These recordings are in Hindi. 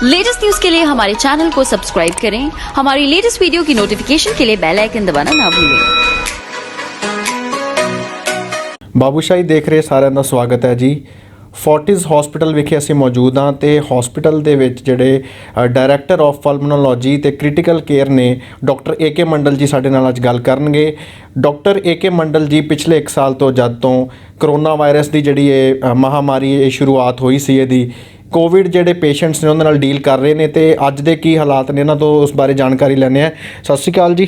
लेटेस्ट न्यूज के लिए हमारे चैनल को सब्सक्राइब करें। हमारी लेटेस्ट वीडियो की नोटिफिकेशन के लिए बेल आइकन दबाना ना भूलें। ਬਾਬੂਸ਼ਾਹੀ ਦੇਖ ਰਹੇ ਸਾਰਿਆਂ ਦਾ ਸਵਾਗਤ ਹੈ ਜੀ। ਫੋਰਟਿਸ ਹਸਪੀਟਲ ਵਿਖੇ ਅਸੀਂ ਮੌਜੂਦ ਹਾਂ ਤੇ ਹਸਪੀਟਲ ਦੇ ਵਿੱਚ ਜਿਹੜੇ ਡਾਇਰੈਕਟਰ ਆਫ ਪਲਮਨੋਲੋਜੀ ਤੇ ਕ੍ਰਿਟੀਕਲ ਕੇਅਰ ਨੇ ਡਾਕਟਰ ਏਕੇ ਮੰਡਲ ਜੀ ਸਾਡੇ ਨਾਲ ਅੱਜ ਗੱਲ ਕਰਨਗੇ। ਡਾਕਟਰ ਏਕੇ ਮੰਡਲ ਜੀ ਪਿਛਲੇ 1 ਸਾਲ ਤੋਂ ਜਦ ਤੋਂ ਕਰੋਨਾ ਵਾਇਰਸ ਦੀ ਜਿਹੜੀ ਇਹ ਮਹਾਮਾਰੀ ਇਹ ਸ਼ੁਰੂਆਤ ਹੋਈ ਸੀ ਇਹਦੀ ਕੋਵਿਡ ਜਿਹੜੇ ਪੇਸ਼ੈਂਟਸ ਨੇ ਉਹਨਾਂ ਨਾਲ ਡੀਲ ਕਰ ਰਹੇ ਨੇ ਤੇ ਅੱਜ ਦੇ ਕੀ ਹਾਲਾਤ ਨੇ ਇਹਨਾਂ ਤੋਂ ਉਸ ਬਾਰੇ ਜਾਣਕਾਰੀ ਲੈਣੇ ਆ। ਸਤਿ ਸ਼੍ਰੀ ਅਕਾਲ ਜੀ।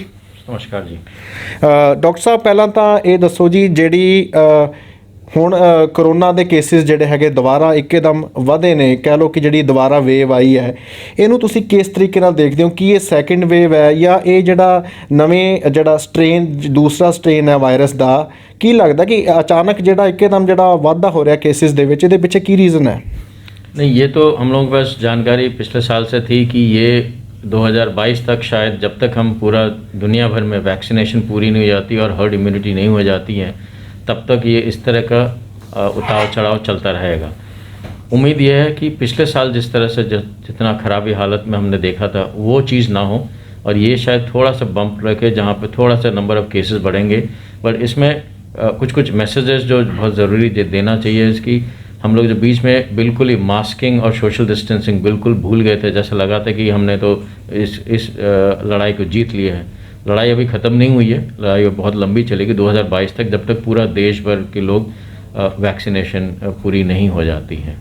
ਨਮਸਕਾਰ ਜੀ। ਡਾਕਟਰ ਸਾਹਿਬ ਪਹਿਲਾਂ ਤਾਂ ਇਹ ਦੱਸੋ ਜੀ ਜਿਹੜੀ ਹੁਣ ਕਰੋਨਾ ਦੇ ਕੇਸਿਸ ਜਿਹੜੇ ਹੈਗੇ ਦੁਬਾਰਾ ਇੱਕਦਮ ਵਧੇ ਨੇ, ਕਹਿ ਲਓ ਕਿ ਜਿਹੜੀ ਦੁਬਾਰਾ ਵੇਵ ਆਈ ਹੈ ਇਹਨੂੰ ਤੁਸੀਂ ਕਿਸ ਤਰੀਕੇ ਨਾਲ ਦੇਖਦੇ ਹੋ? ਕੀ ਇਹ ਸੈਕਿੰਡ ਵੇਵ ਹੈ ਜਾਂ ਇਹ ਜਿਹੜਾ ਨਵੇਂ ਜਿਹੜਾ ਸਟ੍ਰੇਨ ਦੂਸਰਾ ਸਟ੍ਰੇਨ ਹੈ ਵਾਇਰਸ ਦਾ, ਕੀ ਲੱਗਦਾ ਕਿ ਅਚਾਨਕ ਜਿਹੜਾ ਇੱਕਦਮ ਜਿਹੜਾ ਵਾਧਾ ਹੋ ਰਿਹਾ ਕੇਸਿਸ ਦੇ ਵਿੱਚ, ਇਹਦੇ ਪਿੱਛੇ ਕੀ ਰੀਜ਼ਨ ਹੈ? नहीं, ये तो हम लोगों के पास जानकारी पिछले साल से थी कि ये 2022 तक शायद जब तक हम पूरा दुनिया भर में वैक्सीनेशन पूरी नहीं हो जाती और हर्ड इम्यूनिटी नहीं हो जाती है तब तक ये इस तरह का उतार चढ़ाव चलता रहेगा। उम्मीद ये है कि पिछले साल जिस तरह से जितना ख़राबी हालत में हमने देखा था वो चीज़ ना हो और ये शायद थोड़ा सा बम्प रखे जहाँ पे थोड़ा सा नंबर ऑफ़ केसेस बढ़ेंगे। बट इसमें कुछ मैसेजेस जो बहुत ज़रूरी देना चाहिए इसकी, हम लोग जो बीच में बिल्कुल ही मास्किंग और सोशल डिस्टेंसिंग बिल्कुल भूल गए थे, जैसा लगा था कि हमने तो इस लड़ाई को जीत लिया है। लड़ाई अभी ख़त्म नहीं हुई है, लड़ाई बहुत लंबी चलेगी 2022 तक, जब तक पूरा देश भर के लोग वैक्सीनेशन पूरी नहीं हो जाती है।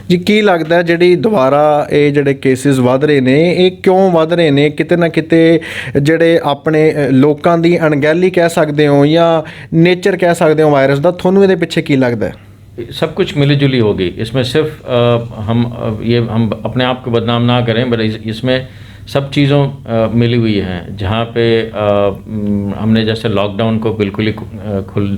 ਜੀ ਕੀ ਲੱਗਦਾ ਜਿਹੜੀ ਦੁਬਾਰਾ ਇਹ ਜਿਹੜੇ ਕੇਸਿਸ ਵੱਧ ਰਹੇ ਨੇ ਇਹ ਕਿਉਂ ਵੱਧ ਰਹੇ ਨੇ? ਕਿਤੇ ਨਾ ਕਿਤੇ ਜਿਹੜੇ ਆਪਣੇ ਲੋਕਾਂ ਦੀ ਅਣਗਹਿਲੀ ਕਹਿ ਸਕਦੇ ਹੋ ਜਾਂ ਨੇਚਰ ਕਹਿ ਸਕਦੇ ਹੋ ਵਾਇਰਸ ਦਾ, ਤੁਹਾਨੂੰ ਇਹਦੇ ਪਿੱਛੇ ਕੀ ਲੱਗਦਾ? सब कुछ मिली जुली होगी इसमें। सिर्फ हम अपने आप को बदनाम ना करें, बट इसमें सब चीज़ों मिली हुई हैं। जहाँ पे हमने जैसे लॉकडाउन को बिल्कुल ही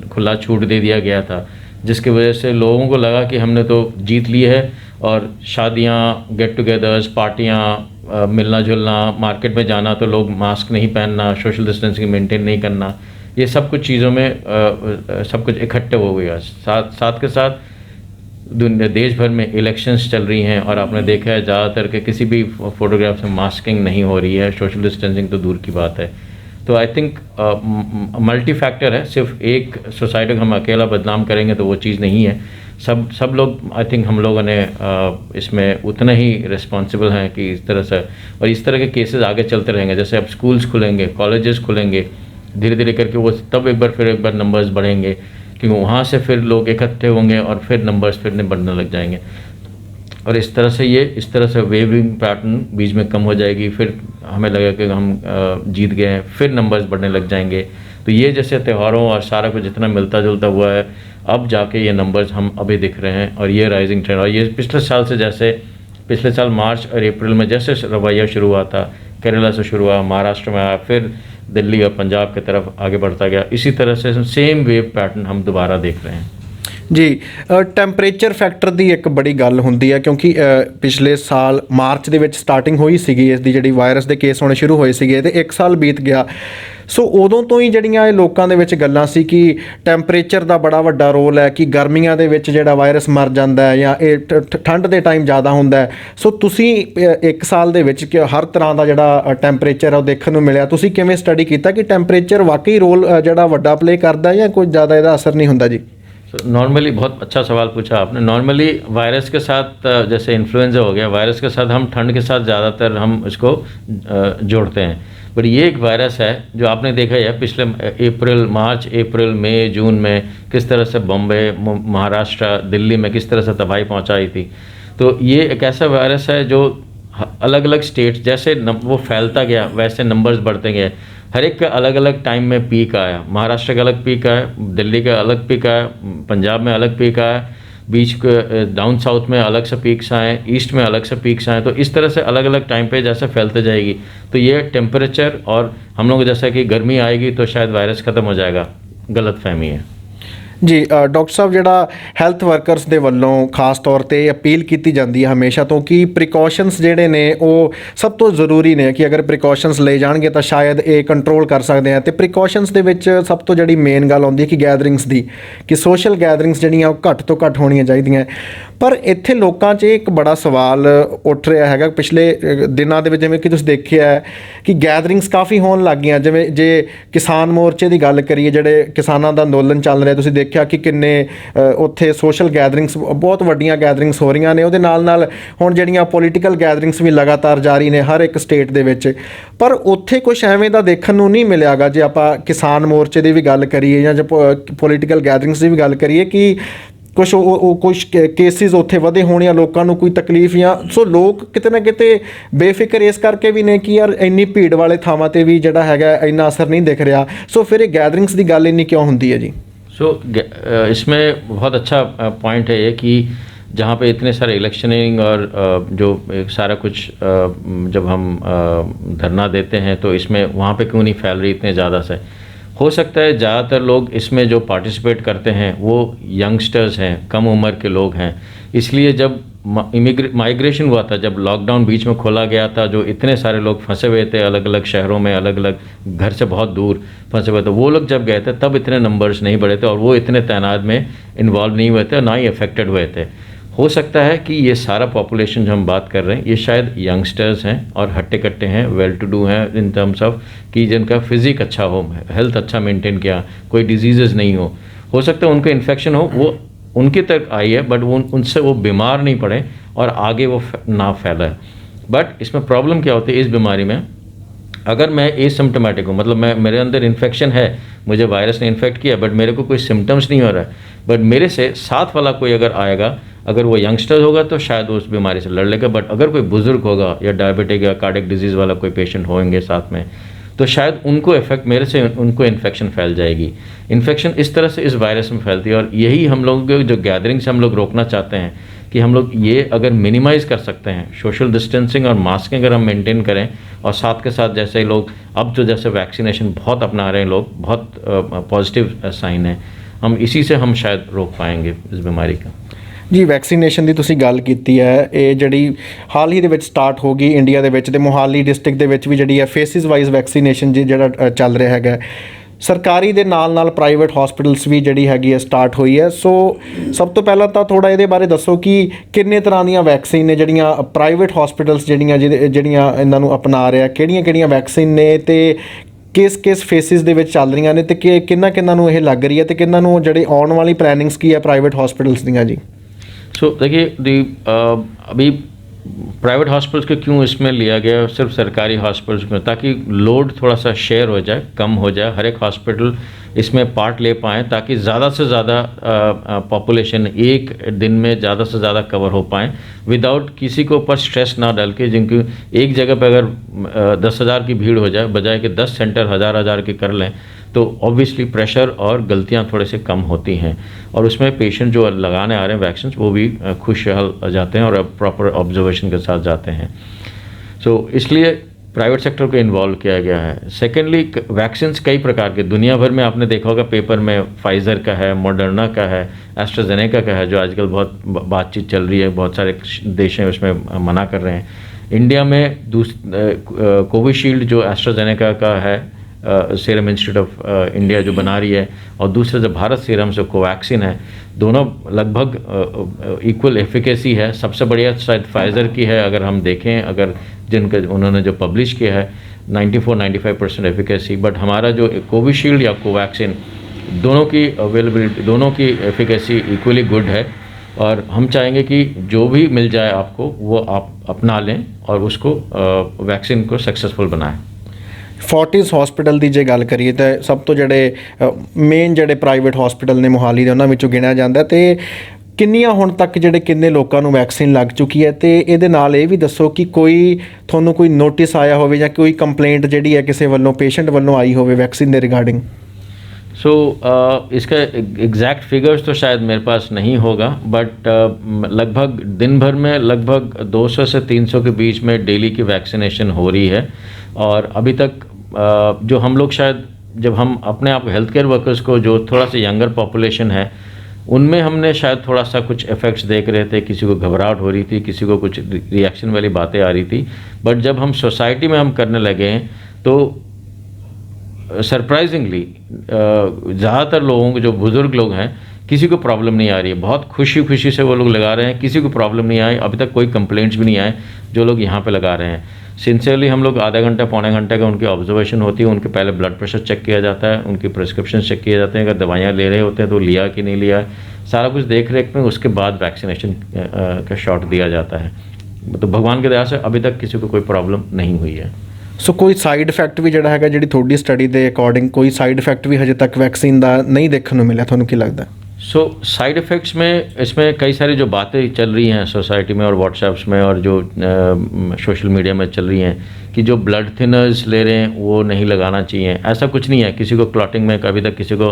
खुला छूट दे दिया गया था, जिसकी वजह से लोगों को लगा कि हमने तो जीत ली है और शादियाँ, गेट टुगेदर्स, पार्टियाँ, मिलना जुलना, मार्केट में जाना तो लोग मास्क नहीं पहनना, सोशल डिस्टेंसिंग मेंटेन नहीं करना, ये सब कुछ चीज़ों में सब कुछ इकट्ठे हो गया। साथ के साथ देश भर में इलेक्शंस चल रही हैं और आपने देखा है ज़्यादातर कि किसी भी फोटोग्राफ में मास्किंग नहीं हो रही है, सोशल डिस्टेंसिंग तो दूर की बात है। तो आई थिंक मल्टी फैक्टर है, सिर्फ एक सोसाइटी को हम अकेला बदनाम करेंगे तो वो चीज़ नहीं है। सब लोग आई थिंक हम लोगों ने इसमें उतना ही रिस्पॉन्सिबल हैं कि इस तरह से, और इस तरह के केसेस आगे चलते रहेंगे। जैसे अब स्कूल्स खुलेंगे, कॉलेजेस खुलेंगे, धीरे धीरे करके वो तब एक बार नंबर्स बढ़ेंगे क्योंकि वहाँ से फिर लोग इकट्ठे होंगे और फिर नंबर्स फिर बढ़ने लग जाएंगे और इस तरह से वेविंग पैटर्न बीच में कम हो जाएगी। फिर हमें लगेगा कि हम जीत गए हैं, फिर नंबर्स बढ़ने लग जाएंगे। तो ये जैसे त्योहारों और सारा कुछ जितना मिलता जुलता हुआ है, अब जाके ये नंबर्स हम अभी दिख रहे हैं और ये राइजिंग ट्रेंड। और ये पिछले साल से, जैसे पिछले साल मार्च और अप्रैल में जैसे रवैया शुरू हुआ था, केरला से शुरू हुआ, महाराष्ट्र में आया, फिर दिल्ली और पंजाब की तरफ आगे बढ़ता गया, इसी तरह से सेम वेव पैटर्न हम दोबारा देख रहे हैं। ਜੀ ਟੈਂਪਰੇਚਰ ਫੈਕਟਰ ਦੀ ਇੱਕ ਬੜੀ ਗੱਲ ਹੁੰਦੀ ਹੈ ਕਿਉਂਕਿ ਪਿਛਲੇ ਸਾਲ ਮਾਰਚ ਦੇ ਵਿੱਚ ਸਟਾਰਟਿੰਗ ਹੋਈ ਸੀਗੀ ਇਸ ਦੀ, ਜਿਹੜੀ ਵਾਇਰਸ ਦੇ ਕੇਸ ਹੋਣੇ ਸ਼ੁਰੂ ਹੋਏ ਸੀਗੇ ਤੇ 1 ਸਾਲ ਬੀਤ ਗਿਆ। ਸੋ ਉਦੋਂ ਤੋਂ ਹੀ ਜਿਹੜੀਆਂ ਇਹ ਲੋਕਾਂ ਦੇ ਵਿੱਚ ਗੱਲਾਂ ਸੀ ਕਿ ਟੈਂਪਰੇਚਰ ਦਾ ਬੜਾ ਵੱਡਾ ਰੋਲ ਹੈ, ਕਿ ਗਰਮੀਆਂ ਦੇ ਵਿੱਚ ਜਿਹੜਾ ਵਾਇਰਸ ਮਰ ਜਾਂਦਾ ਹੈ ਜਾਂ ਇਹ ਠੰਡ ਦੇ ਟਾਈਮ ਜ਼ਿਆਦਾ ਹੁੰਦਾ ਹੈ। ਸੋ ਤੁਸੀਂ 1 ਸਾਲ ਦੇ ਵਿੱਚ ਕਿ ਹਰ ਤਰ੍ਹਾਂ ਦਾ ਜਿਹੜਾ ਟੈਂਪਰੇਚਰ ਹੈ ਉਹ ਦੇਖਣ ਨੂੰ ਮਿਲਿਆ, ਤੁਸੀਂ ਕਿਵੇਂ ਸਟੱਡੀ ਕੀਤਾ ਕਿ ਟੈਂਪਰੇਚਰ ਵਾਕਈ ਰੋਲ ਜਿਹੜਾ ਵੱਡਾ ਪਲੇ ਕਰਦਾ ਜਾਂ ਕੋਈ ਜ਼ਿਆਦਾ ਇਹਦਾ ਅਸਰ ਨਹੀਂ ਹੁੰਦਾ ਜੀ? नॉर्मली बहुत अच्छा सवाल पूछा आपने। नॉर्मली वायरस के साथ जैसे इन्फ्लुएंजा हो गया, वायरस के साथ हम ठंड के साथ ज़्यादातर हम इसको जोड़ते हैं। पर ये एक वायरस है जो आपने देखा है पिछले मार्च अप्रैल मई जून में किस तरह से बॉम्बे, महाराष्ट्र, दिल्ली में किस तरह से तबाही पहुंचाई थी। तो ये एक ऐसा वायरस है जो अलग अलग स्टेट जैसे वो फैलता गया वैसे नंबर्स बढ़ते गए। हर एक का अलग अलग टाइम में पीक आया। महाराष्ट्र का अलग पीक आया, दिल्ली का अलग पीक आया, पंजाब में अलग पीक आया, बीच के डाउन साउथ में अलग से पीक्स आए, ईस्ट में अलग से पीक्स आए। तो इस तरह से अलग अलग टाइम पे जैसे फैलते जाएगी तो ये टेम्परेचर और हम लोग जैसा कि गर्मी आएगी तो शायद वायरस ख़त्म हो जाएगा, गलत फहमी है। ਜੀ ਡਾਕਟਰ ਸਾਹਿਬ, ਜਿਹੜਾ ਹੈਲਥ ਵਰਕਰਸ ਦੇ ਵੱਲੋਂ ਖਾਸ ਤੌਰ ਤੇ ਅਪੀਲ ਕੀਤੀ ਜਾਂਦੀ ਹੈ ਹਮੇਸ਼ਾ ਤੋਂ ਕਿ ਪ੍ਰੀਕਾਸ਼ਨਸ ਜਿਹੜੇ ਨੇ ਉਹ ਸਭ ਤੋਂ ਜ਼ਰੂਰੀ ਨੇ, ਕਿ ਅਗਰ ਪ੍ਰੀਕਾਸ਼ਨਸ ਲਏ ਜਾਣਗੇ ਤਾਂ ਸ਼ਾਇਦ ਇਹ ਕੰਟਰੋਲ ਕਰ ਸਕਦੇ ਆ। ਤੇ ਪ੍ਰੀਕਾਸ਼ਨਸ ਦੇ ਵਿੱਚ ਸਭ ਤੋਂ ਜਿਹੜੀ ਮੇਨ ਗੱਲ ਆਉਂਦੀ ਹੈ ਕਿ ਗੈਦਰਿੰਗਸ ਦੀ, ਕਿ ਸੋਸ਼ਲ ਗੈਦਰਿੰਗਸ ਜਿਹੜੀਆਂ ਉਹ ਘੱਟ ਤੋਂ ਘੱਟ ਹੋਣੀਆਂ ਚਾਹੀਦੀਆਂ। ਪਰ ਇੱਥੇ ਲੋਕਾਂ 'ਚ ਇੱਕ ਬੜਾ ਸਵਾਲ ਉੱਠ ਰਿਹਾ ਹੈਗਾ ਪਿਛਲੇ ਦਿਨਾਂ ਦੇ ਵਿੱਚ, ਜਿਵੇਂ ਕਿ ਤੁਸੀਂ ਦੇਖਿਆ ਹੈ ਕਿ ਗੈਦਰਿੰਗਸ ਕਾਫੀ ਹੋਣ ਲੱਗ ਗਈਆਂ। ਜਿਵੇਂ ਜੇ ਕਿਸਾਨ ਮੋਰਚੇ ਦੀ ਗੱਲ ਕਰੀਏ, ਜਿਹੜੇ ਕਿਸਾਨਾਂ ਦਾ ਅੰਦੋਲਨ ਚੱਲ ਰਿਹਾ, ਤੁਸੀਂ ਦੇਖਿਆ ਕਿ ਕਿੰਨੇ ਉੱਥੇ ਸੋਸ਼ਲ ਗੈਦਰਿੰਗਸ, ਬਹੁਤ ਵੱਡੀਆਂ ਗੈਦਰਿੰਗਸ ਹੋ ਰਹੀਆਂ ਨੇ। ਉਹਦੇ ਨਾਲ ਨਾਲ ਹੁਣ ਜਿਹੜੀਆਂ ਪੋਲੀਟੀਕਲ ਗੈਦਰਿੰਗਸ ਵੀ ਲਗਾਤਾਰ ਜਾਰੀ ਨੇ ਹਰ ਇੱਕ ਸਟੇਟ ਦੇ ਵਿੱਚ। ਪਰ ਉੱਥੇ ਕੁਛ ਐਵੇਂ ਦਾ ਦੇਖਣ ਨੂੰ ਨਹੀਂ ਮਿਲਿਆਗਾ, ਜੇ ਆਪਾਂ ਕਿਸਾਨ ਮੋਰਚੇ ਦੀ ਵੀ ਗੱਲ ਕਰੀਏ ਜਾਂ ਜੇ ਪੋਲੀਟੀਕਲ ਗੈਦਰਿੰਗਸ ਦੀ ਵੀ ਗੱਲ ਕਰੀਏ, ਕਿ ਕੁਛ ਕੇਸਿਸ ਉੱਥੇ ਵਧੇ ਹੋਣ ਜਾਂ ਲੋਕਾਂ ਨੂੰ ਕੋਈ ਤਕਲੀਫ, ਜਾਂ ਸੋ ਲੋਕ ਕਿਤੇ ਨਾ ਕਿਤੇ ਬੇਫਿਕਰ ਇਸ ਕਰਕੇ ਵੀ ਨੇ ਕਿ ਯਾਰ ਇੰਨੀ ਭੀੜ ਵਾਲੇ ਥਾਵਾਂ ਤੇ ਵੀ ਜਿਹੜਾ ਹੈਗਾ ਇੰਨਾ ਅਸਰ ਨਹੀਂ ਦਿਖ ਰਿਹਾ। ਸੋ ਫਿਰ ਇਹ ਗੈਦਰਿੰਗਸ ਦੀ ਗੱਲ ਇੰਨੀ ਕਿਉਂ ਹੁੰਦੀ ਹੈ ਜੀ? सो इसमें बहुत अच्छा पॉइंट है ये कि जहाँ पे इतने सारे इलेक्शनिंग और जो एक सारा कुछ जब हम धरना देते हैं तो इसमें वहाँ पे क्यों नहीं फैल रही इतने ज़्यादा से। हो सकता है ज़्यादातर लोग इसमें जो पार्टिसिपेट करते हैं वो यंगस्टर्स हैं, कम उम्र के लोग हैं। इसलिए जब माइग्रेशन हुआ था, जब लॉकडाउन बीच में खोला गया था, जो इतने सारे लोग फंसे हुए थे अलग अलग शहरों में, अलग अलग घर से बहुत दूर फंसे हुए थे, वो लोग जब गए थे तब इतने नंबर्स नहीं बढ़े थे और वो इतने तैनात में इन्वॉल्व नहीं हुए थे और ना ही अफेक्टेड हुए थे। हो सकता है कि ये सारा पॉपुलेशन जो हम बात कर रहे हैं ये शायद यंगस्टर्स हैं और हट्टे कट्टे हैं, वेल टू डू हैं इन टर्म्स ऑफ कि जिनका फिजिक अच्छा हो, हेल्थ अच्छा मेंटेन किया, कोई डिजीज़ नहीं हो सकता है उनको इन्फेक्शन हो, वो उनके तक आई है बट वो उनसे वो बीमार नहीं पड़े और आगे वो ना फैला। बट इसमें प्रॉब्लम क्या होती है इस बीमारी में, अगर मैं एसिम्प्टोमेटिक हूँ, मतलब मेरे अंदर इन्फेक्शन है, मुझे वायरस ने इन्फेक्ट किया बट मेरे को कोई सिम्टम्स नहीं हो रहा है, बट मेरे से साथ वाला कोई अगर आएगा, अगर वो यंगस्टर होगा तो शायद वो उस बीमारी से लड़ लेगा। बट अगर कोई बुजुर्ग होगा या डायबिटिक या कार्डियक डिजीज़ वाला कोई पेशेंट होंगे साथ में, तो शायद उनको इफेक्ट, मेरे से उनको इन्फेक्शन फैल जाएगी। इन्फेक्शन इस तरह से इस वायरस में फैलती है और यही हम लोगों के जो गैदरिंग से हम लोग रोकना चाहते हैं कि हम लोग ये अगर मिनिमाइज़ कर सकते हैं, सोशल डिस्टेंसिंग और मास्किंग अगर हम मेंटेन करें और साथ के साथ जैसे लोग अब जो जैसे वैक्सीनेशन बहुत अपना रहे हैं लोग, बहुत पॉजिटिव साइन है, हम इसी से हम शायद रोक पाएंगे इस बीमारी का। ਜੀ ਵੈਕਸੀਨੇਸ਼ਨ ਦੀ ਤੁਸੀਂ ਗੱਲ ਕੀਤੀ ਹੈ, ਇਹ ਜਿਹੜੀ ਹਾਲ ਹੀ ਦੇ ਵਿੱਚ ਸਟਾਰਟ ਹੋ ਗਈ ਇੰਡੀਆ ਦੇ ਵਿੱਚ, ਤੇ ਮੋਹਾਲੀ ਡਿਸਟ੍ਰਿਕਟ ਦੇ ਵਿੱਚ ਵੀ ਜਿਹੜੀ ਹੈ ਫੇਸਿਸ ਵਾਈਜ਼ ਵੈਕਸੀਨੇਸ਼ਨ ਜਿਹੜਾ ਚੱਲ ਰਿਹਾ ਹੈਗਾ। ਸਰਕਾਰੀ ਦੇ ਨਾਲ ਨਾਲ ਪ੍ਰਾਈਵੇਟ ਹਸਪੀਟਲਸ ਵੀ ਜਿਹੜੀ ਹੈਗੀ ਹੈ ਸਟਾਰਟ ਹੋਈ ਹੈ। ਸੋ ਸਭ ਤੋਂ ਪਹਿਲਾਂ ਤਾਂ ਥੋੜਾ ਇਹਦੇ ਬਾਰੇ ਦੱਸੋ ਕਿ ਕਿੰਨੇ ਤਰ੍ਹਾਂ ਦੀਆਂ ਵੈਕਸੀਨ ਨੇ ਜਿਹੜੀਆਂ ਪ੍ਰਾਈਵੇਟ ਹਸਪੀਟਲਸ ਜਿਹੜੀਆਂ ਇਹਨਾਂ ਨੂੰ ਅਪਣਾ ਰਿਹਾ, ਕਿਹੜੀਆਂ ਵੈਕਸੀਨ ਨੇ ਤੇ ਕਿਸ ਫੇਸਿਸ ਦੇ ਵਿੱਚ ਚੱਲ ਰਹੀਆਂ ਨੇ, ਤੇ ਕਿੰਨਾ ਨੂੰ ਇਹ ਲੱਗ ਰਹੀ ਹੈ, ਤੇ ਕਿੰਨਾਂ ਨੂੰ ਜਿਹੜੇ ਆਉਣ ਵਾਲੀ ਪਲੈਨਿੰਗਸ ਕੀ ਹੈ ਪ੍ਰਾਈਵੇਟ ਹਸਪੀਟਲਸ ਦੀਆਂ ਜੀ? सो देखिए अभी प्राइवेट हॉस्पिटल्स को क्यों इसमें लिया गया, सिर्फ सरकारी हॉस्पिटल्स में, ताकि लोड थोड़ा सा शेयर हो जाए, कम हो जाए, हर एक हॉस्पिटल इसमें पार्ट ले पाएँ, ताकि ज़्यादा से ज़्यादा पॉपुलेशन एक दिन में ज़्यादा से ज़्यादा कवर हो पाएँ विदाउट किसी को ऊपर स्ट्रेस ना डाल के। जिनकी एक जगह पर अगर 10,000 की भीड़ हो जाए, बजाय कि 10 सेंटर हज़ार की कर लें, तो ऑब्वियसली प्रेशर और गलतियां थोड़े से कम होती हैं और उसमें पेशेंट जो लगाने आ रहे हैं वैक्सीन वो भी खुशहाल जाते हैं और प्रॉपर ऑब्जर्वेशन के साथ जाते हैं। सो इसलिए प्राइवेट सेक्टर को इन्वॉल्व किया गया है। सेकेंडली, वैक्सीन्स कई प्रकार के दुनिया भर में आपने देखा होगा पेपर में, फाइज़र का है, मॉडर्ना का है, एस्ट्राजेनेका का है, जो आजकल बहुत बातचीत चल रही है, बहुत सारे देश हैं उसमें मना कर रहे हैं। इंडिया में कोविशील्ड जो एस्ट्राजेनेका का है, सीरम इंस्टीट्यूट ऑफ इंडिया जो बना रही है, और दूसरा जो भारत सीरम से कोवैक्सीन है, दोनों लगभग इक्वल एफिकेसी है। सबसे बढ़िया शायद फाइज़र की है अगर हम देखें, अगर जिनका उन्होंने जो पब्लिश किया है 94-95% एफिकेसी। बट हमारा जो कोविशील्ड या कोवैक्सीन, दोनों की अवेलेबिलिटी, दोनों की एफिकेसी इक्वली गुड है और हम चाहेंगे कि जो भी मिल जाए आपको वो आप अपना लें और उसको वैक्सीन को सक्सेसफुल बनाएं। ਫੋਰਟਿਸ ਹਸਪੀਟਲ ਦੀ ਜੇ ਗੱਲ ਕਰੀਏ ਤਾਂ ਸਭ ਤੋਂ ਜਿਹੜੇ ਮੇਨ ਜਿਹੜੇ ਪ੍ਰਾਈਵੇਟ ਹਸਪੀਟਲ ਨੇ ਮੋਹਾਲੀ ਦੇ ਉਹਨਾਂ ਵਿੱਚੋਂ ਗਿਣਿਆ ਜਾਂਦਾ, ਤੇ ਕਿੰਨੀਆਂ ਹੁਣ ਤੱਕ ਕਿੰਨੇ ਲੋਕਾਂ ਨੂੰ ਵੈਕਸੀਨ ਲੱਗ ਚੁੱਕੀ ਹੈ, ਤੇ ਇਹਦੇ ਨਾਲ ਇਹ ਵੀ ਦੱਸੋ ਕਿ ਤੁਹਾਨੂੰ ਕੋਈ ਨੋਟਿਸ ਆਇਆ ਹੋਵੇ ਜਾਂ ਕੋਈ ਕੰਪਲੇਂਟ ਜਿਹੜੀ ਹੈ ਕਿਸੇ ਵੱਲੋਂ, ਪੇਸ਼ੈਂਟ ਵੱਲੋਂ ਆਈ ਹੋਵੇ ਵੈਕਸੀਨ ਦੇ ਰਿਗਾਰਡਿੰਗ? सो इसका एग्जैक्ट फिगर्स तो शायद मेरे पास नहीं होगा, बट लगभग दिन भर में लगभग 200 से 300 के बीच में डेली की वैक्सीनेशन हो रही है। और अभी तक जो हम लोग शायद जब हम अपने आप हेल्थ केयर वर्कर्स को, जो थोड़ा सा यंगर पॉपुलेशन है, उनमें हमने शायद थोड़ा सा कुछ इफ़ेक्ट्स देख रहे थे, किसी को घबराहट हो रही थी, किसी को कुछ रिएक्शन वाली बातें आ रही थी। बट जब हम सोसाइटी में हम करने लगे हैं तो सरप्राइजिंगली ज़्यादातर लोगों को, जो बुज़ुर्ग लोग हैं, किसी को प्रॉब्लम नहीं आ रही है। बहुत खुशी खुशी से वो लोग लगा रहे हैं, किसी को प्रॉब्लम नहीं आई। अभी तक कोई कंप्लेंट्स भी नहीं आए जो लोग यहाँ पे लगा रहे हैं। सिंसियरली हम लोग आधा घंटा पौने घंटे का उनकी ऑब्जर्वेशन होती है। उनके पहले ब्लड प्रेशर चेक किया जाता है, उनकी प्रिस्क्रिप्शन चेक किए जाते हैं, अगर दवाइयाँ ले रहे होते हैं तो लिया कि नहीं लिया, सारा कुछ देख रेख में उसके बाद वैक्सीनेशन का शॉट दिया जाता है। तो भगवान की दया से अभी तक किसी को कोई प्रॉब्लम नहीं हुई है। ਸੋ ਕੋਈ ਸਾਈਡ ਇਫੈਕਟ ਵੀ ਜਿਹੜਾ ਹੈਗਾ, ਜਿਹੜੀ ਤੁਹਾਡੀ ਸਟੱਡੀ ਦੇ ਅਕੋਰਡਿੰਗ ਕੋਈ ਸਾਈਡ ਇਫੈਕਟ ਵੀ ਹਜੇ ਤੱਕ ਵੈਕਸੀਨ ਦਾ ਨਹੀਂ ਦੇਖਣ ਨੂੰ ਮਿਲਿਆ, ਤੁਹਾਨੂੰ ਕੀ ਲੱਗਦਾ? सो साइड इफ़ेक्ट्स में इसमें कई सारी जो बातें चल रही हैं सोसाइटी में और व्हाट्सएप्स में और जो सोशल मीडिया में चल रही हैं कि जो ब्लड थिनर्स ले रहे हैं वो नहीं लगाना चाहिए। ऐसा कुछ नहीं है, किसी को क्लॉटिंग में कभी तक किसी को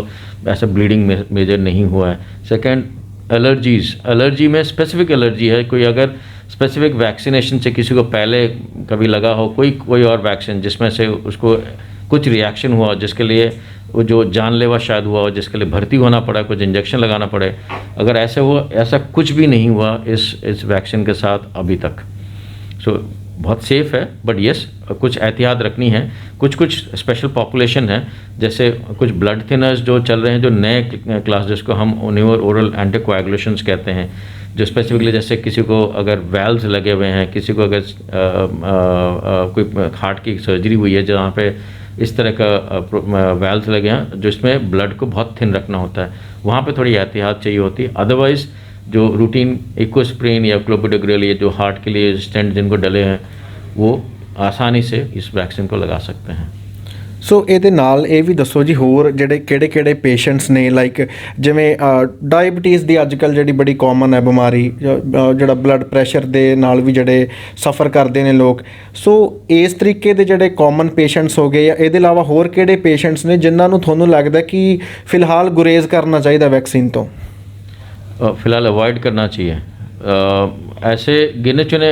ऐसा ब्लीडिंग मेजर नहीं हुआ है। सेकेंड, एलर्जी में स्पेसिफिक एलर्जी है। कोई अगर स्पेसिफिक वैक्सीनेशन से किसी को पहले कभी लगा हो कोई और वैक्सीन जिसमें से उसको कुछ रिएक्शन हुआ, जिसके लिए वो जो जानलेवा शायद हुआ हो, जिसके लिए भर्ती होना पड़ा, कुछ इंजेक्शन लगाना पड़े, अगर ऐसे हुआ, ऐसा कुछ भी नहीं हुआ इस वैक्सीन के साथ अभी तक। सो बहुत सेफ़ है। बट येस, कुछ एहतियात रखनी है। कुछ स्पेशल पॉपुलेशन है, जैसे कुछ ब्लड थिनर्स जो चल रहे हैं, जो नए क्लास जिसको हम न्यूअर ओरल एंटीकोएगुलेशंस कहते हैं, जो स्पेसिफिकली जैसे किसी को अगर वैल्व्स लगे हुए हैं, किसी को अगर कोई हार्ट की सर्जरी हुई है जहाँ पे इस तरह का वैल्व्स लगे हैं, जो इसमें ब्लड को बहुत थिन रखना होता है, वहाँ पे थोड़ी एहतियात चाहिए होती है। अदरवाइज़ जो रूटीन इकोस्प्रिन या क्लोपिडोग्रेल, ये जो हार्ट के लिए स्टेंट जिनको डले हैं, वो आसानी से इस वैक्सीन को लगा सकते हैं। ਸੋ ਇਹਦੇ ਨਾਲ ਇਹ ਵੀ ਦੱਸੋ ਜੀ, ਹੋਰ ਜਿਹੜੇ ਕਿਹੜੇ ਪੇਸ਼ੈਂਟਸ ਨੇ, ਲਾਈਕ ਜਿਵੇਂ ਡਾਇਬਟੀਜ਼ ਦੀ ਅੱਜ ਕੱਲ੍ਹ ਜਿਹੜੀ ਬੜੀ ਕਾਮਨ ਹੈ ਬਿਮਾਰੀ, ਜਿਹੜਾ ਬਲੱਡ ਪ੍ਰੈਸ਼ਰ ਦੇ ਨਾਲ ਵੀ ਜਿਹੜੇ ਸਫਰ ਕਰਦੇ ਨੇ ਲੋਕ, ਸੋ ਇਸ ਤਰੀਕੇ ਦੇ ਜਿਹੜੇ ਕਾਮਨ ਪੇਸ਼ੈਂਟਸ ਹੋ ਗਏ, ਜਾਂ ਇਹਦੇ ਇਲਾਵਾ ਹੋਰ ਕਿਹੜੇ ਪੇਸ਼ੈਂਟਸ ਨੇ ਜਿਨ੍ਹਾਂ ਨੂੰ ਤੁਹਾਨੂੰ ਲੱਗਦਾ ਕਿ ਫਿਲਹਾਲ ਗੁਰੇਜ਼ ਕਰਨਾ ਚਾਹੀਦਾ वैक्सीन तो? फ़िलहाल अवॉइड करना चाहिए। ऐसे गिने चुने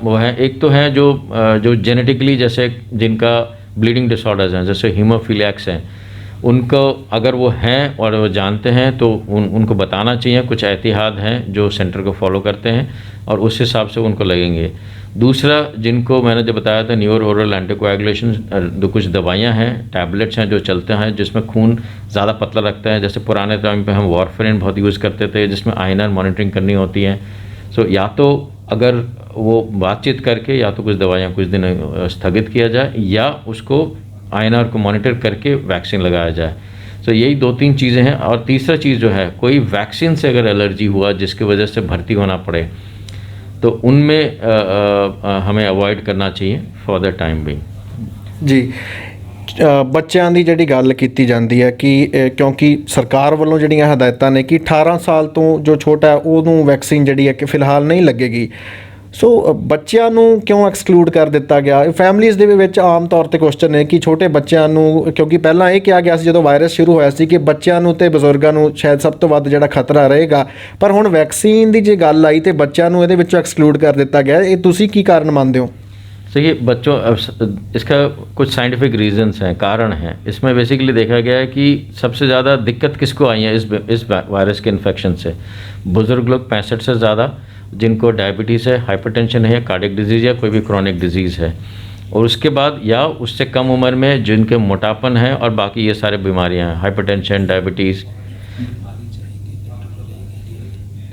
वो हैं, एक तो हैं जो जेनेटिकली, जैसे जिनका ब्लीडिंग डिसऑर्डर्स हैं, जैसे हीमोफिलियाक्स हैं, उनको अगर वो हैं और वो जानते हैं तो उनको बताना चाहिए। कुछ एहतियात हैं जो सेंटर को फॉलो करते हैं और उस हिसाब से उनको लगेंगे। दूसरा, जिनको मैंने जो बताया था न्यूअर ओरल एंटीकोएगुलेशन, कुछ दवाइयाँ हैं, टैबलेट्स हैं जो चलते हैं, जिसमें खून ज़्यादा पतला रखता है। जैसे पुराने टाइम पे हम वारफेरिन बहुत यूज़ करते थे, जिसमें आईएनआर मॉनिटरिंग करनी होती है। सो या तो अगर वो बातचीत करके या तो कुछ दवाइयाँ कुछ दिन स्थगित किया जाए, या उसको आईएनआर को मॉनिटर करके वैक्सीन लगाया जाए। तो यही 2-3 चीज़ें हैं। और तीसरा चीज़ जो है, कोई वैक्सीन से अगर एलर्जी हुआ जिसकी वजह से भर्ती होना पड़े, तो उनमें हमें अवॉइड करना चाहिए फॉर द टाइम बीइंग। ਜੀ ਬੱਚਿਆਂ ਦੀ ਜਿਹੜੀ ਗੱਲ ਕੀਤੀ ਜਾਂਦੀ ਹੈ ਕਿ ਕਿਉਂਕਿ ਸਰਕਾਰ ਵੱਲੋਂ ਜਿਹੜੀਆਂ ਹਦਾਇਤਾਂ ਨੇ ਕਿ 18 ਸਾਲ ਤੋਂ ਜੋ ਛੋਟਾ ਹੈ ਉਹਨੂੰ ਵੈਕਸੀਨ ਜਿਹੜੀ ਹੈ ਕਿ ਫਿਲਹਾਲ ਨਹੀਂ ਲੱਗੇਗੀ, ਸੋ ਬੱਚਿਆਂ ਨੂੰ ਕਿਉਂ ਐਕਸਕਲੂਡ ਕਰ ਦਿੱਤਾ ਗਿਆ? ਫੈਮਲੀਜ਼ ਦੇ ਵਿੱਚ ਆਮ ਤੌਰ ਤੇ ਕੁਐਸਚਨ ਹੈ ਕਿ ਛੋਟੇ ਬੱਚਿਆਂ ਨੂੰ, ਕਿਉਂਕਿ ਪਹਿਲਾਂ ਇਹ ਕਿਹਾ ਗਿਆ ਸੀ ਜਦੋਂ ਵਾਇਰਸ ਸ਼ੁਰੂ ਹੋਇਆ ਸੀ ਕਿ ਬੱਚਿਆਂ ਨੂੰ ਤੇ ਬਜ਼ੁਰਗਾਂ ਨੂੰ ਸ਼ਾਇਦ ਸਭ ਤੋਂ ਵੱਧ ਜਿਹੜਾ ਖਤਰਾ ਰਹੇਗਾ, ਪਰ ਹੁਣ ਵੈਕਸੀਨ ਦੀ ਜੇ ਗੱਲ ਆਈ ਤੇ ਬੱਚਿਆਂ ਨੂੰ ਇਹਦੇ ਵਿੱਚੋਂ ਐਕਸਕਲੂਡ ਕਰ ਦਿੱਤਾ ਗਿਆ। ਇਹ ਤੁਸੀਂ ਕੀ ਕਾਰਨ ਮੰਨਦੇ ਹੋ? देखिए, बच्चों, इसका कुछ साइंटिफिक रीजंस हैं, कारण हैं। इसमें बेसिकली देखा गया है कि सबसे ज़्यादा दिक्कत किसको आई है इस वायरस के इन्फेक्शन से? बुज़ुर्ग लोग 65 से ज़्यादा, जिनको डायबिटीज़ है, हाइपरटेंशन है, कार्डियक डिजीज़ या कोई भी क्रॉनिक डिजीज़ है, और उसके बाद या उससे कम उम्र में जिनके मोटापन है और बाकी ये सारे बीमारियाँ हैं, हाइपरटेंशन, डायबिटीज़,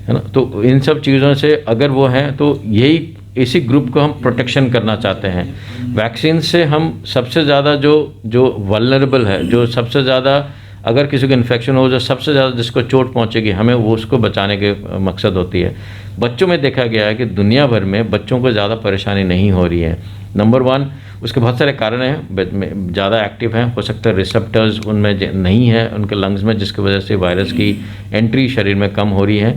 है ना। तो इन सब चीज़ों से अगर वो हैं तो यही इसी ग्रुप को हम प्रोटेक्शन करना चाहते हैं। वैक्सीन से हम सबसे ज़्यादा जो वल्नरेबल है, जो सबसे ज़्यादा अगर किसी को इन्फेक्शन हो, जो सबसे ज़्यादा जिसको चोट पहुंचेगी, हमें वो उसको बचाने के मकसद होती है। बच्चों में देखा गया है कि दुनिया भर में बच्चों को ज़्यादा परेशानी नहीं हो रही है। नंबर 1, उसके बहुत सारे कारण हैं। ज़्यादा एक्टिव हैं, हो सकता है रिसेप्टर्स उनमें नहीं है उनके लंग्स में, जिसकी वजह से वायरस की एंट्री शरीर में कम हो रही है।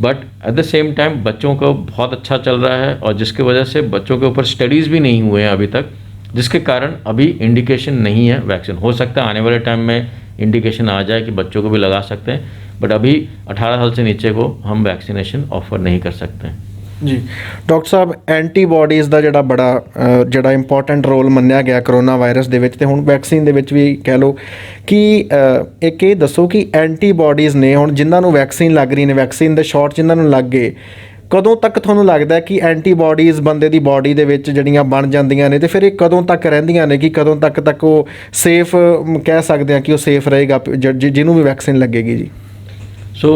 But at the same time बच्चों को बहुत अच्छा चल रहा है, और जिसकी वजह से बच्चों के ऊपर स्टडीज़ भी नहीं हुए हैं अभी तक, जिसके कारण अभी इंडिकेशन नहीं है वैक्सीन। हो सकता है आने वाले टाइम में इंडिकेशन आ जाए कि बच्चों को भी लगा सकते हैं, बट अभी 18 साल से नीचे को हम वैक्सीनेशन ऑफर नहीं कर सकते हैं। ਜੀ ਡਾਕਟਰ ਸਾਹਿਬ ਐਂਟੀਬਾਡੀਜ਼ ਦਾ ਜਿਹੜਾ ਬੜਾ ਜਿਹੜਾ ਇੰਪੋਰਟੈਂਟ ਰੋਲ ਮੰਨਿਆ ਗਿਆ ਕਰੋਨਾ ਵਾਇਰਸ ਦੇ ਵਿੱਚ ਤੇ ਹੁਣ ਵੈਕਸੀਨ ਦੇ ਵਿੱਚ ਵੀ ਕਹਿ ਲਓ ਕਿ ਇੱਕ ਇਹ ਦੱਸੋ ਕਿ ਐਂਟੀਬਾਡੀਜ਼ ਨੇ ਹੁਣ ਜਿਨ੍ਹਾਂ ਨੂੰ ਵੈਕਸੀਨ ਲੱਗ ਰਹੀ ਨੇ ਵੈਕਸੀਨ ਦੇ ਸ਼ਾਟ ਜਿਨ੍ਹਾਂ ਨੂੰ ਲੱਗ ਗਏ ਕਦੋਂ ਤੱਕ ਤੁਹਾਨੂੰ ਲੱਗਦਾ ਕਿ ਐਂਟੀਬਾਡੀਜ਼ ਬੰਦੇ ਦੀ ਬਾਡੀ ਦੇ ਵਿੱਚ ਜਿਹੜੀਆਂ ਬਣ ਜਾਂਦੀਆਂ ਨੇ ਤੇ ਫਿਰ ਇਹ ਕਦੋਂ ਤੱਕ ਰਹਿੰਦੀਆਂ ਨੇ ਕਿ ਕਦੋਂ ਤੱਕ ਉਹ ਸੇਫ ਕਹਿ ਸਕਦੇ ਹਾਂ ਕਿ ਉਹ ਸੇਫ ਰਹੇਗਾ ਜਿਹਨੂੰ ਵੀ ਵੈਕਸੀਨ लगेगी जी? सो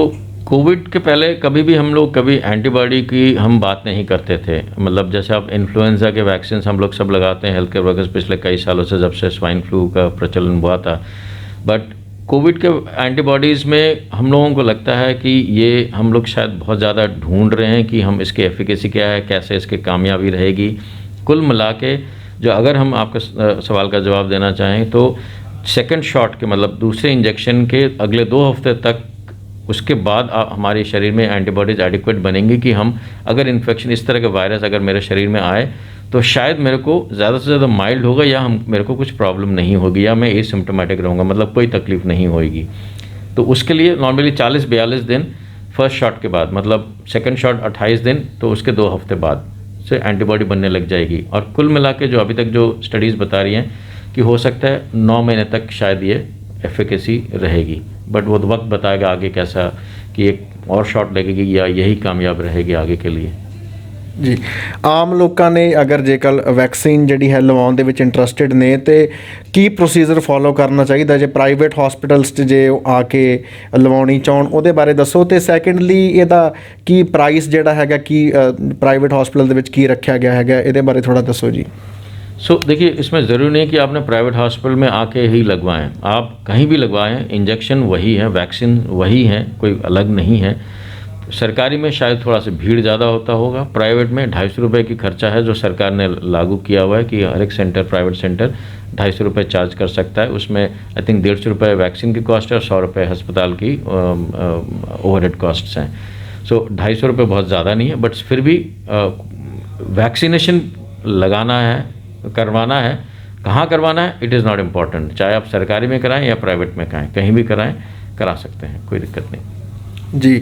कोविड के पहले कभी भी हम लोग कभी एंटीबॉडी की हम बात नहीं करते थे। मतलब जैसे आप इन्फ्लुएंजा के वैक्सीन हम लोग सब लगाते हैं हेल्थ केयर वर्कर्स पिछले कई सालों से जब से स्वाइन फ्लू का प्रचलन हुआ था। बट कोविड के एंटीबॉडीज़ में हम लोगों को लगता है कि ये हम लोग शायद बहुत ज़्यादा ढूंढ रहे हैं कि हम इसकी एफिकेसी क्या है, कैसे इसकी कामयाबी रहेगी। कुल मिला के जो अगर हम आपके सवाल का जवाब देना चाहें तो सेकंड शॉट के मतलब दूसरे इंजेक्शन के अगले 2 हफ्ते तक उसके बाद हमारे शरीर में एंटीबॉडीज़ एडिक्वेट बनेंगी कि हम अगर इन्फेक्शन इस तरह के वायरस अगर मेरे शरीर में आए तो शायद मेरे को ज़्यादा से ज़्यादा माइल्ड होगा या मेरे को कुछ प्रॉब्लम नहीं होगी या मैं एसिम्प्टोमेटिक रहूँगा, मतलब कोई तकलीफ़ नहीं होगी। तो उसके लिए नॉर्मली 40-42 दिन फर्स्ट शॉट के बाद, मतलब सेकंड शॉट 28 दिन, तो उसके 2 हफ्ते बाद से एंटीबॉडी बनने लग जाएगी। और कुल मिला के जो अभी तक जो स्टडीज़ बता रही हैं कि हो सकता है 9 महीने तक शायद ये एफिकेसी रहेगी। बट वो वक्त बताएगा आगे कैसा कि एक और शॉट लगेगी या यही कामयाब रहेगी आगे के लिए। ਜੀ ਆਮ ਲੋਕਾਂ ਨੇ ਅਗਰ ਜੇਕਰ ਵੈਕਸੀਨ ਜਿਹੜੀ ਹੈ ਲਵਾਉਣ ਦੇ ਵਿੱਚ ਇੰਟਰਸਟਿਡ ਨੇ ਤੇ ਕੀ ਪ੍ਰੋਸੀਜਰ ਫੋਲੋ ਕਰਨਾ ਚਾਹੀਦਾ ਜੇ ਪ੍ਰਾਈਵੇਟ ਹਸਪੀਟਲਸ 'ਚ ਜੇ ਉਹ ਆ ਕੇ ਲਵਾਉਣੀ ਚਾਹਣ ਉਹਦੇ ਬਾਰੇ ਦੱਸੋ। ਤੇ ਸੈਕੰਡਲੀ ਇਹਦਾ ਕੀ ਪ੍ਰਾਈਸ ਜਿਹੜਾ ਹੈਗਾ ਕੀ ਪ੍ਰਾਈਵੇਟ ਹਸਪੀਟਲ ਦੇ ਵਿੱਚ ਕੀ ਰੱਖਿਆ ਗਿਆ ਹੈਗਾ ਇਹਦੇ ਬਾਰੇ ਥੋੜਾ ਦੱਸੋ ਜੀ। सो देखिए, इसमें ज़रूरी नहीं कि आपने प्राइवेट हॉस्पिटल में आके ही लगवाएं, आप कहीं भी लगवाएं, इंजेक्शन वही है, वैक्सीन वही है, कोई अलग नहीं है। सरकारी में शायद थोड़ा सा भीड़ ज़्यादा होता होगा, प्राइवेट में 250 रुपये की खर्चा है जो सरकार ने लागू किया हुआ है कि हर एक सेंटर प्राइवेट सेंटर 250 रुपये चार्ज कर सकता है। उसमें आई थिंक 150 रुपये वैक्सीन की कॉस्ट है और 100 रुपये अस्पताल की ओवरहेड कॉस्ट्स हैं। सो 250 रुपये बहुत ज़्यादा नहीं है, बट फिर भी वैक्सीनेशन लगाना है, करवाना है, कहाँ करवाना है इट इज़ नॉट इम्पॉर्टेंट। चाहे आप सरकारी में कराएं या प्राइवेट में कराएं, कहीं भी कराएं, करा सकते हैं, कोई दिक्कत नहीं जी।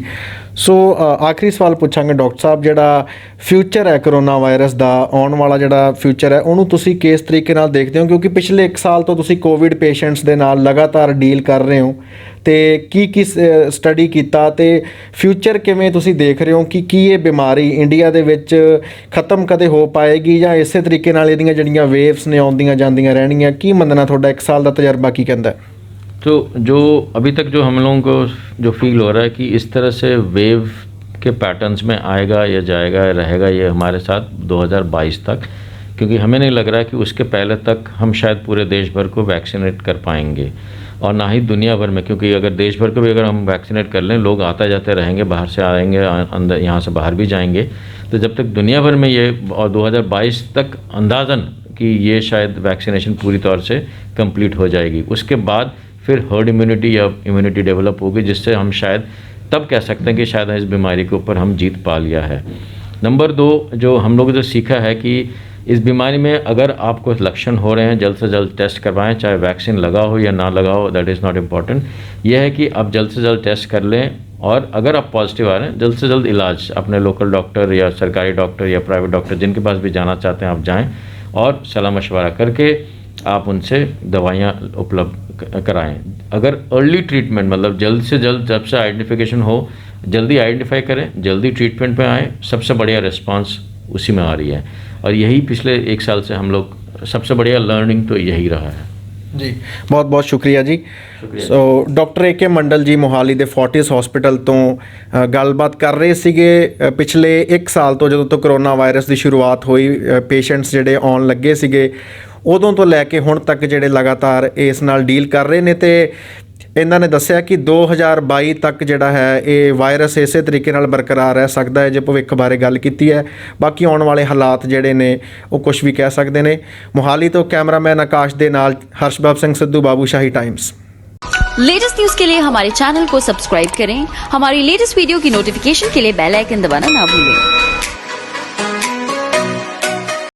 ਸੋ ਆਖਰੀ ਸਵਾਲ ਪੁੱਛਾਂਗੇ ਡਾਕਟਰ ਸਾਹਿਬ, ਜਿਹੜਾ ਫਿਊਚਰ ਹੈ ਕਰੋਨਾ ਵਾਇਰਸ ਦਾ ਆਉਣ ਵਾਲਾ ਜਿਹੜਾ ਫਿਊਚਰ ਹੈ ਉਹਨੂੰ ਤੁਸੀਂ ਕਿਸ ਤਰੀਕੇ ਨਾਲ ਦੇਖਦੇ ਹੋ? ਕਿਉਂਕਿ ਪਿਛਲੇ 1 ਸਾਲ ਤੋਂ ਤੁਸੀਂ ਕੋਵਿਡ ਪੇਸ਼ੈਂਟਸ ਦੇ ਨਾਲ ਲਗਾਤਾਰ ਡੀਲ ਕਰ ਰਹੇ ਹੋ ਤੇ ਕੀ ਸਟੱਡੀ ਕੀਤਾ ਤੇ ਫਿਊਚਰ ਕਿਵੇਂ ਤੁਸੀਂ ਦੇਖ ਰਹੇ ਹੋ ਕਿ ਕੀ ਇਹ ਬਿਮਾਰੀ ਇੰਡੀਆ ਦੇ ਵਿੱਚ ਖਤਮ ਕਦੇ ਹੋ ਪਾਏਗੀ ਜਾਂ ਇਸੇ ਤਰੀਕੇ ਨਾਲ ਇਹਦੀਆਂ ਜਿਹੜੀਆਂ ਵੇਵਸ ਨੇ ਆਉਂਦੀਆਂ ਜਾਂਦੀਆਂ ਰਹਿਣਗੀਆਂ? ਕੀ ਮੰਨਣਾ ਤੁਹਾਡਾ 1 ਸਾਲ ਦਾ ਤਜਰਬਾ ਕੀ ਕਹਿੰਦਾ? तो जो अभी तक जो हम लोगों को जो फील हो रहा है कि इस तरह से वेव के पैटर्न्स में आएगा या जाएगा या रहेगा ये हमारे साथ 2022 तक, क्योंकि हमें नहीं लग रहा है कि उसके पहले तक हम शायद पूरे देश भर को वैक्सीनेट कर पाएंगे और ना ही दुनिया भर में, क्योंकि अगर देश भर को भी अगर हम वैक्सीनेट कर लें, लोग आते जाते रहेंगे, बाहर से आएंगे, अंदर यहाँ से बाहर भी जाएंगे, तो जब तक दुनिया भर में ये और 2022 तक अंदाज़न कि ये शायद वैक्सीनेशन पूरी तौर से कंप्लीट हो जाएगी। उसके बाद फिर हर्ड इम्यूनिटी या इम्यूनिटी डेवलप होगी जिससे हम शायद तब कह सकते हैं कि शायद इस बीमारी के ऊपर हम जीत पा लिया है। नंबर 2, जो हम लोग जो सीखा है कि इस बीमारी में अगर आपको लक्षण हो रहे हैं जल्द से जल्द टेस्ट करवाएं, चाहे वैक्सीन लगा हो या ना लगा हो, दैट इज़ नॉट इम्पॉर्टेंट। यह है कि आप जल्द से जल्द टेस्ट कर लें और अगर आप पॉजिटिव आ रहे हैं जल्द से जल्द इलाज अपने लोकल डॉक्टर या सरकारी डॉक्टर या प्राइवेट डॉक्टर जिनके पास भी जाना चाहते हैं आप जाएँ और सलाह मशवरा करके आप उनसे दवाइयाँ उपलब्ध कराएं। अगर अर्ली ट्रीटमेंट मतलब जल्द से जल्द जब से आइडेंटिफिकेशन हो जल्दी आइडेंटिफाई करें, जल्दी ट्रीटमेंट पे आएँ, सबसे बढ़िया रिस्पांस उसी में आ रही है। और यही पिछले 1 साल से हम लोग सबसे बढ़िया लर्निंग तो यही रहा है ਜੀ। ਬਹੁਤ ਬਹੁਤ ਸ਼ੁਕਰੀਆ ਜੀ। ਸੋ ਡਾਕਟਰ AK ਮੰਡਲ ਜੀ ਮੋਹਾਲੀ ਦੇ ਫੋਰਟਿਸ ਹਸਪੀਟਲ ਤੋਂ ਗੱਲਬਾਤ ਕਰ ਰਹੇ ਸੀਗੇ। ਪਿਛਲੇ 1 ਸਾਲ ਤੋਂ ਜਦੋਂ ਤੋਂ ਕਰੋਨਾ ਵਾਇਰਸ ਦੀ ਸ਼ੁਰੂਆਤ ਹੋਈ ਪੇਸ਼ੈਂਟਸ ਜਿਹੜੇ ਆਉਣ ਲੱਗੇ ਸੀਗੇ ਉਦੋਂ ਤੋਂ ਲੈ ਕੇ ਹੁਣ ਤੱਕ ਜਿਹੜੇ ਲਗਾਤਾਰ ਇਸ ਨਾਲ ਡੀਲ ਕਰ ਰਹੇ ਨੇ ਤੇ ਇਹਨਾਂ ਨੇ ਦੱਸਿਆ ਕਿ 2022 ਤੱਕ ਜਿਹੜਾ ਹੈ ਇਹ ਵਾਇਰਸ ਇਸੇ ਤਰੀਕੇ ਨਾਲ ਬਰਕਰਾਰ ਰਹਿ ਸਕਦਾ ਹੈ ਜੇ ਭਵਿੱਖ ਬਾਰੇ ਗੱਲ ਕੀਤੀ ਹੈ। ਬਾਕੀ ਆਉਣ ਵਾਲੇ ਹਾਲਾਤ ਜਿਹੜੇ ਨੇ ਉਹ ਕੁਝ ਵੀ ਕਹਿ ਸਕਦੇ ਨੇ। ਮੋਹਾਲੀ ਤੋਂ ਕੈਮਰਾਮੈਨ ਆਕਾਸ਼ ਦੇ ਨਾਲ Harshbab Singh Sidhu, Babushahi times. Latest news के लिए हमारे चैनल को सब्सक्राइब करें। हमारी लेटेस्ट वीडियो की नोटिफिकेशन के लिए बेल आइकन दबाना ना भूलें।